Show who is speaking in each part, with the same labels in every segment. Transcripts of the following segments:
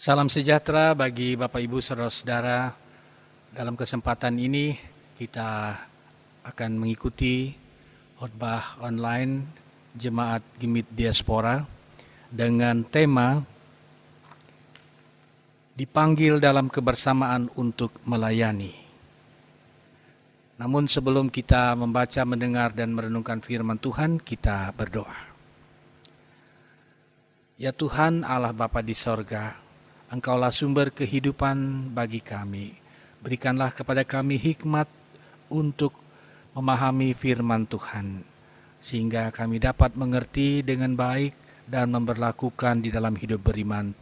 Speaker 1: Salam sejahtera bagi Bapak Ibu Saudara-saudara. Dalam kesempatan ini kita akan mengikuti khotbah online Jemaat Gimit Diaspora dengan tema dipanggil dalam kebersamaan untuk melayani. Namun sebelum kita membaca, mendengar, dan merenungkan firman Tuhan, kita berdoa. Ya Tuhan Allah Bapa di sorga, Engkaulah sumber kehidupan bagi kami. Berikanlah kepada kami hikmat untuk memahami firman Tuhan, sehingga kami dapat mengerti dengan baik dan memberlakukan di dalam hidup beriman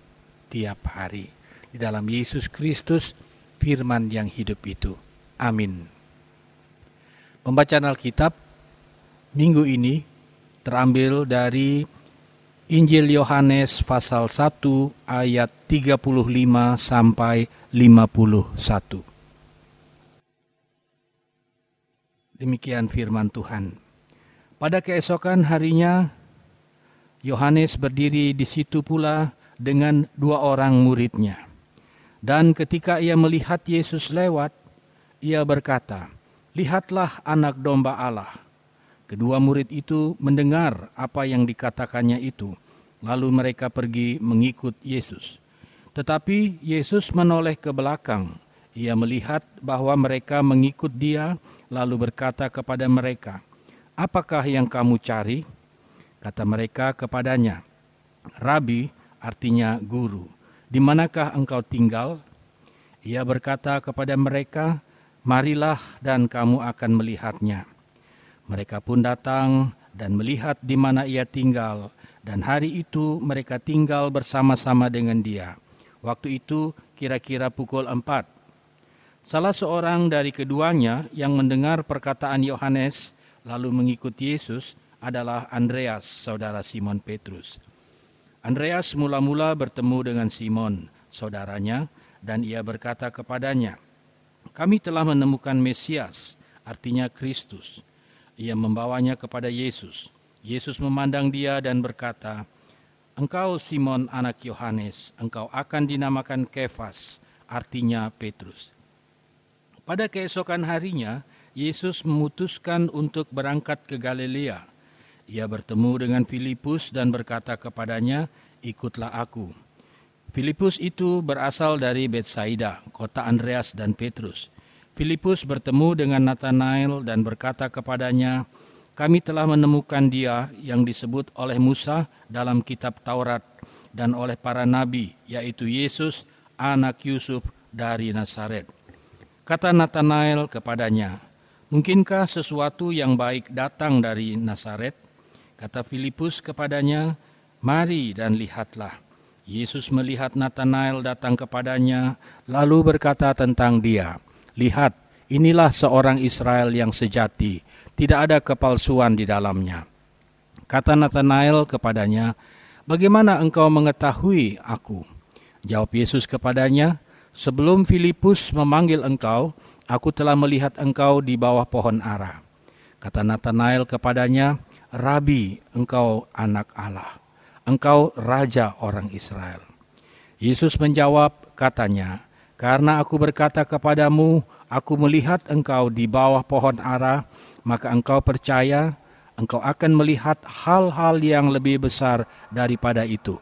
Speaker 1: tiap hari. Di dalam Yesus Kristus, firman yang hidup itu. Amin. Pembacaan Alkitab minggu ini terambil dari Injil Yohanes pasal 1 ayat 35 sampai 51. Demikian firman Tuhan. Pada keesokan harinya, Yohanes berdiri di situ pula dengan 2 orang muridnya. Dan ketika ia melihat Yesus lewat, ia berkata, "Lihatlah anak domba Allah." Kedua murid itu mendengar apa yang dikatakannya itu, lalu mereka pergi mengikut Yesus. Tetapi Yesus menoleh ke belakang. Ia melihat bahwa mereka mengikut dia, lalu berkata kepada mereka, "Apakah yang kamu cari?" Kata mereka kepadanya, "Rabi," artinya guru, "di manakah engkau tinggal?" Ia berkata kepada mereka, "Marilah dan kamu akan melihatnya." Mereka pun datang dan melihat di mana ia tinggal, dan hari itu mereka tinggal bersama-sama dengan dia. Waktu itu kira-kira pukul 4. Salah seorang dari keduanya yang mendengar perkataan Yohanes lalu mengikut Yesus adalah Andreas, saudara Simon Petrus. Andreas mula-mula bertemu dengan Simon, saudaranya, dan ia berkata kepadanya, "Kami telah menemukan Mesias," artinya Kristus. Ia membawanya kepada Yesus. Yesus memandang dia dan berkata, "Engkau Simon anak Yohanes, engkau akan dinamakan Kefas," artinya Petrus. Pada keesokan harinya, Yesus memutuskan untuk berangkat ke Galilea. Ia bertemu dengan Filipus dan berkata kepadanya, "Ikutlah aku." Filipus itu berasal dari Betsaida, kota Andreas dan Petrus. Filipus bertemu dengan Nathanael dan berkata kepadanya, "Kami telah menemukan dia yang disebut oleh Musa dalam kitab Taurat dan oleh para nabi, yaitu Yesus, anak Yusuf dari Nazaret." Kata Nathanael kepadanya, "Mungkinkah sesuatu yang baik datang dari Nazaret?" Kata Filipus kepadanya, "Mari dan lihatlah." Yesus melihat Nathanael datang kepadanya, lalu berkata tentang dia, "Lihat, inilah seorang Israel yang sejati, tidak ada kepalsuan di dalamnya." Kata Nathanael kepadanya, "Bagaimana engkau mengetahui aku?" Jawab Yesus kepadanya, "Sebelum Filipus memanggil engkau, aku telah melihat engkau di bawah pohon ara." Kata Nathanael kepadanya, "Rabi, engkau anak Allah, engkau raja orang Israel." Yesus menjawab katanya, "Karena aku berkata kepadamu, aku melihat engkau di bawah pohon ara, maka engkau percaya, engkau akan melihat hal-hal yang lebih besar daripada itu."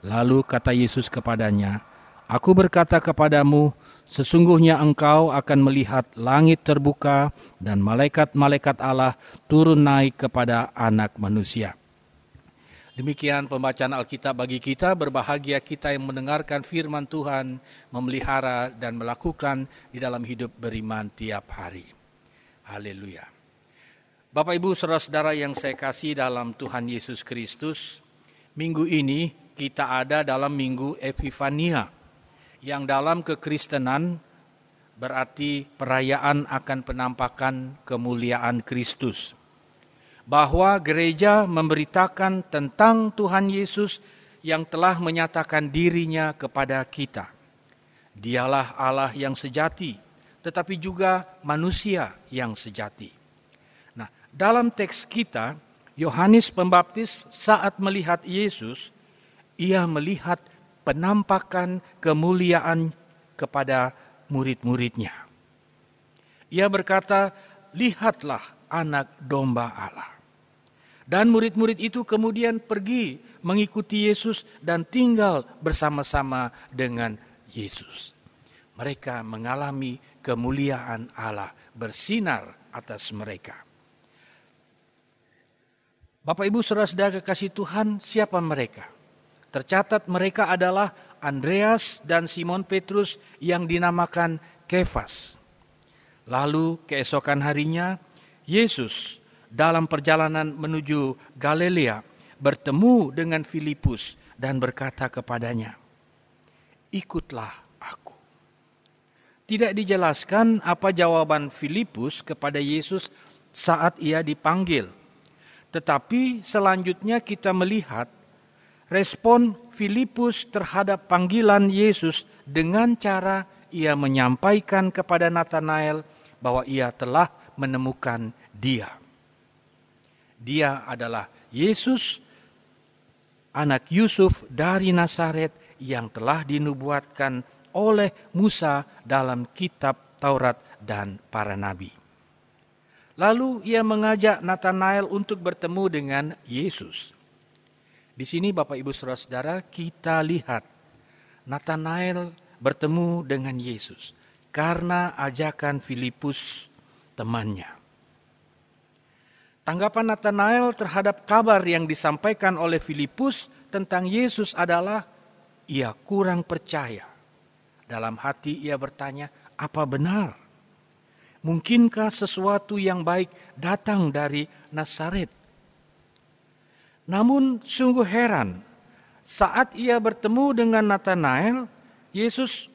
Speaker 1: Lalu kata Yesus kepadanya, "Aku berkata kepadamu, sesungguhnya engkau akan melihat langit terbuka dan malaikat-malaikat Allah turun naik kepada Anak Manusia." Demikian pembacaan Alkitab bagi kita. Berbahagia kita yang mendengarkan firman Tuhan, memelihara dan melakukan di dalam hidup beriman tiap hari. Haleluya. Bapak Ibu saudara-saudara yang saya kasih dalam Tuhan Yesus Kristus, minggu ini kita ada dalam minggu Epifania, yang dalam kekristenan berarti perayaan akan penampakan kemuliaan Kristus. Bahwa gereja memberitakan tentang Tuhan Yesus yang telah menyatakan dirinya kepada kita. Dialah Allah yang sejati, tetapi juga manusia yang sejati. Nah, dalam teks kita, Yohanes Pembaptis saat melihat Yesus, ia melihat penampakan kemuliaan kepada murid-muridnya. Ia berkata, "Lihatlah anak domba Allah." Dan murid-murid itu kemudian pergi mengikuti Yesus dan tinggal bersama-sama dengan Yesus. Mereka mengalami kemuliaan Allah bersinar atas mereka. Bapak Ibu Saudara-saudara kekasih Tuhan, siapa mereka? Tercatat mereka adalah Andreas dan Simon Petrus yang dinamakan Kefas. Lalu keesokan harinya, Yesus dalam perjalanan menuju Galilea bertemu dengan Filipus dan berkata kepadanya, "Ikutlah aku." Tidak dijelaskan apa jawaban Filipus kepada Yesus saat ia dipanggil. Tetapi selanjutnya kita melihat respon Filipus terhadap panggilan Yesus dengan cara ia menyampaikan kepada Nathanael bahwa ia telah menemukan dia. Dia adalah Yesus, anak Yusuf dari Nazaret yang telah dinubuatkan oleh Musa dalam kitab Taurat dan para nabi. Lalu ia mengajak Nathanael untuk bertemu dengan Yesus. Di sini Bapak Ibu Saudara-saudara, kita lihat Nathanael bertemu dengan Yesus karena ajakan Filipus temannya. Tanggapan Nathanael terhadap kabar yang disampaikan oleh Filipus tentang Yesus adalah ia kurang percaya. Dalam hati ia bertanya, apa benar? Mungkinkah sesuatu yang baik datang dari Nazaret? Namun sungguh heran, saat ia bertemu dengan Nathanael, Yesus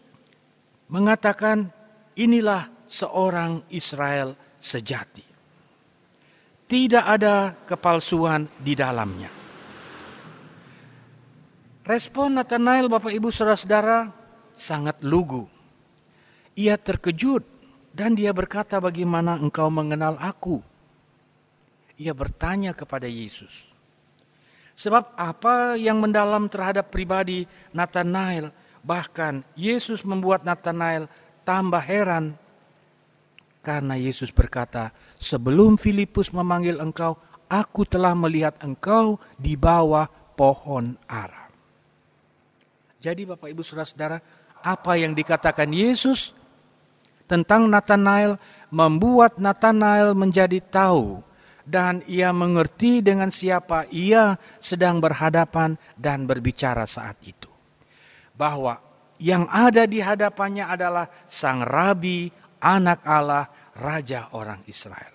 Speaker 1: mengatakan, "Inilah seorang Israel sejati. Tidak ada kepalsuan di dalamnya." Respon Nathanael, Bapak Ibu Saudara-saudara, sangat lugu. Ia terkejut dan dia berkata, "Bagaimana engkau mengenal aku?" Ia bertanya kepada Yesus. Sebab apa yang mendalam terhadap pribadi Nathanael, bahkan Yesus membuat Nathanael tambah heran. Karena Yesus berkata, "Sebelum Filipus memanggil engkau, aku telah melihat engkau di bawah pohon ara." Jadi Bapak Ibu Saudara-saudara, apa yang dikatakan Yesus tentang Nathanael membuat Nathanael menjadi tahu dan ia mengerti dengan siapa ia sedang berhadapan dan berbicara saat itu. Bahwa yang ada di hadapannya adalah Sang Rabi, Anak Allah, Raja orang Israel.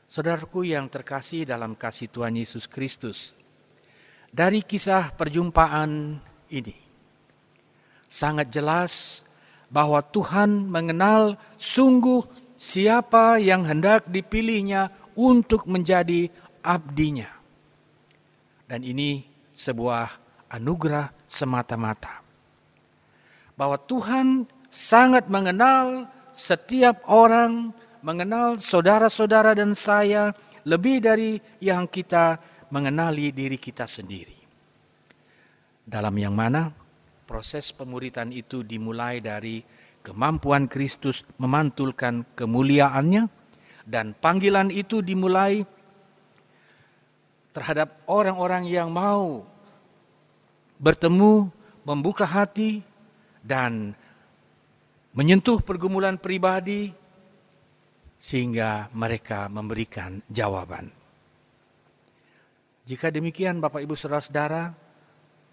Speaker 1: Saudaraku yang terkasih dalam kasih Tuhan Yesus Kristus, dari kisah perjumpaan ini sangat jelas bahwa Tuhan mengenal sungguh siapa yang hendak dipilihnya untuk menjadi abdinya. Dan ini sebuah anugerah semata-mata. Bahwa Tuhan sangat mengenal setiap orang, mengenal saudara-saudara dan saya lebih dari yang kita mengenali diri kita sendiri. Dalam yang mana proses pemuritan itu dimulai dari kemampuan Kristus memantulkan kemuliaannya, dan panggilan itu dimulai terhadap orang-orang yang mau bertemu, membuka hati, dan menyentuh pergumulan pribadi sehingga mereka memberikan jawaban. Jika demikian Bapak Ibu Saudara-saudara,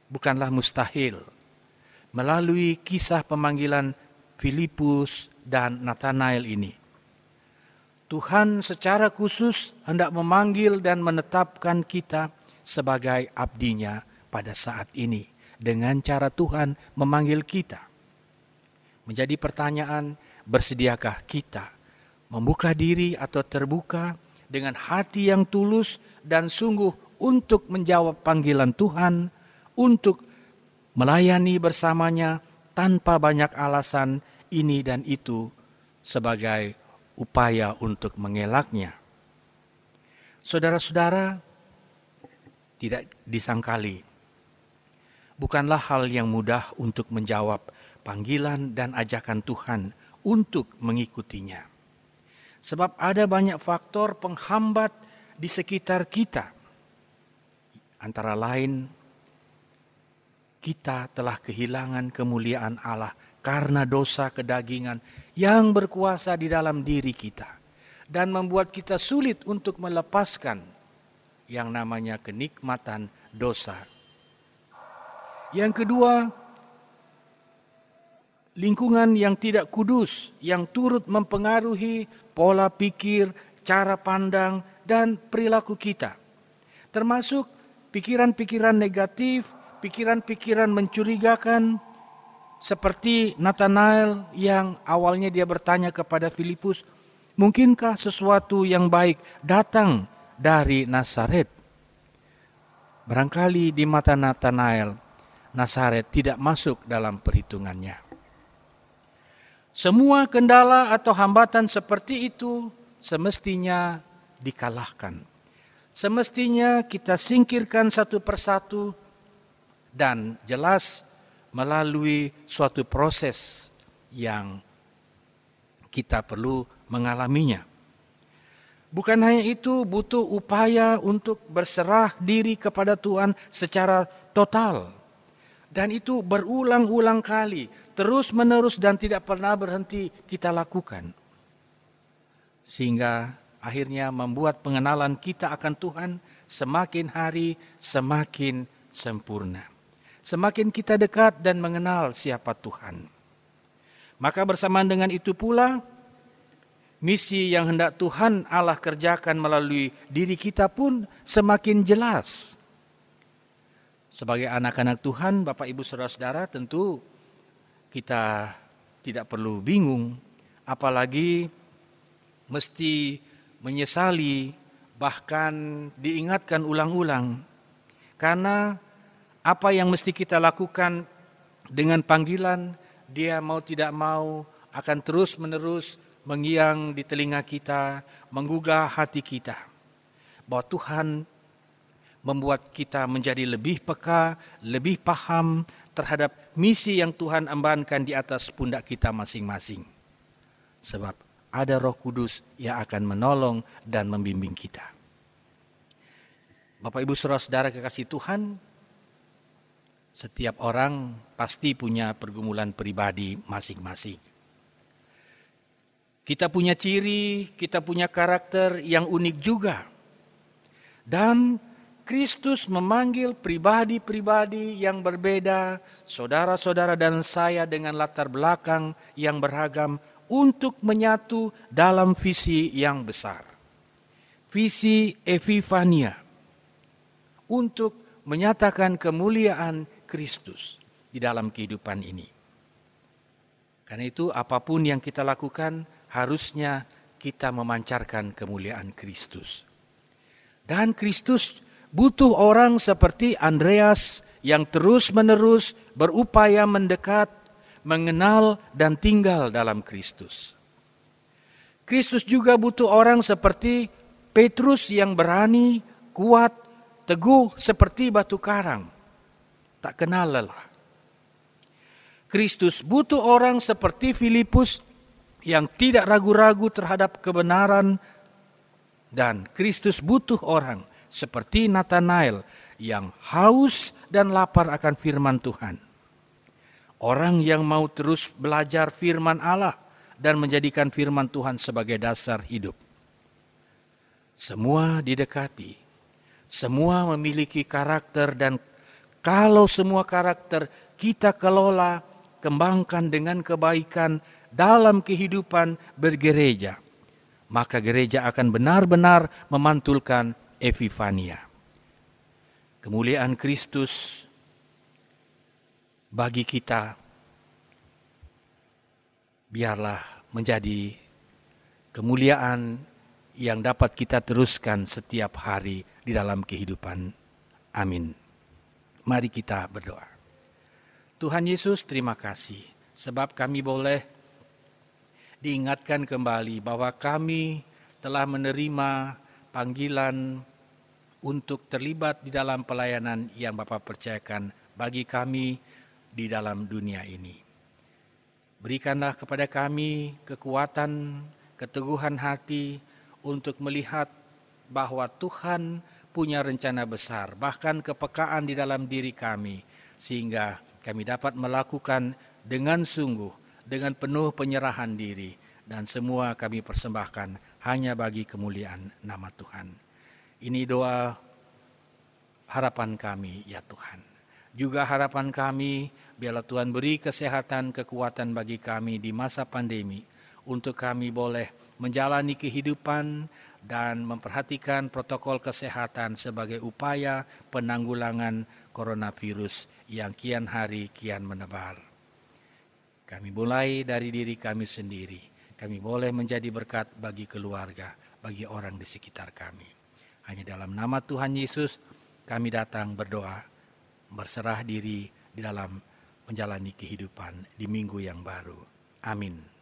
Speaker 1: bukanlah mustahil melalui kisah pemanggilan Filipus dan Nathanael ini, Tuhan secara khusus hendak memanggil dan menetapkan kita sebagai abdinya pada saat ini. Dengan cara Tuhan memanggil kita. Menjadi pertanyaan, bersediakah kita membuka diri atau terbuka dengan hati yang tulus dan sungguh untuk menjawab panggilan Tuhan, untuk melayani bersamanya tanpa banyak alasan ini dan itu sebagai upaya untuk mengelaknya. Saudara-saudara, tidak disangkali bukanlah hal yang mudah untuk menjawab panggilan dan ajakan Tuhan untuk mengikutinya. Sebab ada banyak faktor penghambat di sekitar kita. Antara lain, kita telah kehilangan kemuliaan Allah karena dosa kedagingan yang berkuasa di dalam diri kita dan membuat kita sulit untuk melepaskan yang namanya kenikmatan dosa. Yang kedua, lingkungan yang tidak kudus yang turut mempengaruhi pola pikir, cara pandang, dan perilaku kita. Termasuk pikiran-pikiran negatif, pikiran-pikiran mencurigakan, seperti Nathanael yang awalnya dia bertanya kepada Filipus, mungkinkah sesuatu yang baik datang dari Nazaret? Barangkali di mata Nathanael, Nazaret tidak masuk dalam perhitungannya. Semua kendala atau hambatan seperti itu semestinya dikalahkan. Semestinya kita singkirkan satu persatu dan jelas melalui suatu proses yang kita perlu mengalaminya. Bukan hanya itu, butuh upaya untuk berserah diri kepada Tuhan secara total. Dan itu berulang-ulang kali, terus-menerus dan tidak pernah berhenti kita lakukan. Sehingga akhirnya membuat pengenalan kita akan Tuhan semakin hari semakin sempurna. Semakin kita dekat dan mengenal siapa Tuhan. Maka bersamaan dengan itu pula, misi yang hendak Tuhan Allah kerjakan melalui diri kita pun semakin jelas. Sebagai anak-anak Tuhan, Bapak Ibu Saudara-saudara, tentu kita tidak perlu bingung, apalagi mesti menyesali, bahkan diingatkan ulang-ulang. Karena apa yang mesti kita lakukan dengan panggilan, dia mau tidak mau akan terus-menerus mengiang di telinga kita, menggugah hati kita. Bahwa Tuhan membuat kita menjadi lebih peka, lebih paham terhadap misi yang Tuhan embankan di atas pundak kita masing-masing. Sebab ada Roh Kudus yang akan menolong dan membimbing kita. Bapak Ibu Saudara-saudara kekasih Tuhan, setiap orang pasti punya pergumulan pribadi masing-masing. Kita punya ciri, kita punya karakter yang unik juga. Dan Kristus memanggil pribadi-pribadi yang berbeda, saudara-saudara dan saya dengan latar belakang yang beragam untuk menyatu dalam visi yang besar. Visi Epifania untuk menyatakan kemuliaan Kristus di dalam kehidupan ini. Karena itu apapun yang kita lakukan harusnya kita memancarkan kemuliaan Kristus. Dan Kristus butuh orang seperti Andreas yang terus-menerus berupaya mendekat, mengenal dan tinggal dalam Kristus. Kristus juga butuh orang seperti Petrus yang berani, kuat, teguh seperti batu karang, tak kenal lelah. Kristus butuh orang seperti Filipus yang tidak ragu-ragu terhadap kebenaran, dan Kristus butuh orang seperti Nathanael yang haus dan lapar akan firman Tuhan. Orang yang mau terus belajar firman Allah dan menjadikan firman Tuhan sebagai dasar hidup. Semua didekati, semua memiliki karakter, dan kalau semua karakter kita kelola, kembangkan dengan kebaikan dalam kehidupan bergereja, maka gereja akan benar-benar memantulkan Epifania. Kemuliaan Kristus bagi kita biarlah menjadi kemuliaan yang dapat kita teruskan setiap hari di dalam kehidupan. Amin. Mari kita berdoa. Tuhan Yesus, terima kasih sebab kami boleh diingatkan kembali bahwa kami telah menerima panggilan untuk terlibat di dalam pelayanan yang Bapa percayakan bagi kami di dalam dunia ini. Berikanlah kepada kami kekuatan, keteguhan hati untuk melihat bahwa Tuhan punya rencana besar, bahkan kepekaan di dalam diri kami, sehingga kami dapat melakukan dengan sungguh, dengan penuh penyerahan diri, dan semua kami persembahkan hanya bagi kemuliaan nama Tuhan. Ini doa harapan kami, ya Tuhan. Juga harapan kami, biarlah Tuhan beri kesehatan, kekuatan bagi kami di masa pandemi, untuk kami boleh menjalani kehidupan dan memperhatikan protokol kesehatan sebagai upaya penanggulangan coronavirus yang kian hari kian menebar. Kami mulai dari diri kami sendiri. Kami boleh menjadi berkat bagi keluarga, bagi orang di sekitar kami. Hanya dalam nama Tuhan Yesus kami datang berdoa, berserah diri di dalam menjalani kehidupan di minggu yang baru. Amin.